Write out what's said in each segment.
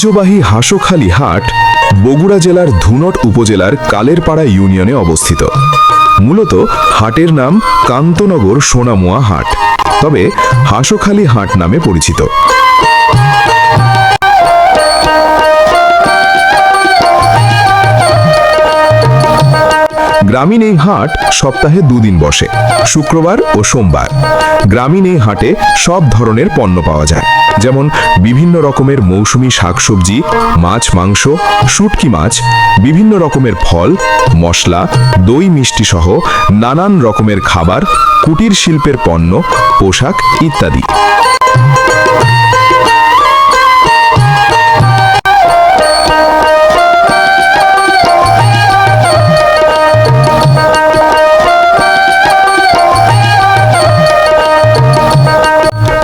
ঐতিহ্যবাহী হাঁসখালি হাট বগুড়া জেলার ধুনট উপজেলার কালেরপাড়া ইউনিয়নে অবস্থিত। মূলত হাটের নাম কান্তনগর সোনামুয়া হাট, তবে হাঁসখালি হাট নামে পরিচিত। গ্রামীণ এই হাট সপ্তাহে দুদিন বসে, শুক্রবার ও সোমবার। গ্রামীণ এই হাটে সব ধরনের পণ্য পাওয়া যায়, যেমন বিভিন্ন রকমের মৌসুমী শাকসবজি, মাছ মাংস, শুটকি মাছ, বিভিন্ন রকমের ফল, মশলা, দই মিষ্টি সহ নানান রকমের খাবার, কুটির শিল্পের পণ্য, পোশাক ইত্যাদি।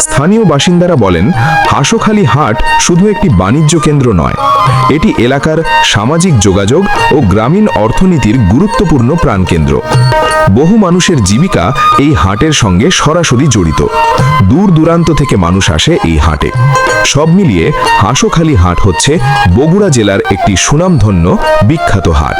স্থানীয় বাসিন্দারা বলেন, হাঁসখালি হাট শুধু একটি বাণিজ্য কেন্দ্র নয়, এটি এলাকার সামাজিক যোগাযোগ ও গ্রামীণ অর্থনীতির গুরুত্বপূর্ণ প্রাণকেন্দ্র। বহু মানুষের জীবিকা এই হাটের সঙ্গে সরাসরি জড়িত। দূর দূরান্ত থেকে মানুষ আসে এই হাটে। সব মিলিয়ে হাঁসখালি হাট হচ্ছে বগুড়া জেলার একটি সুনামধন্য বিখ্যাত হাট।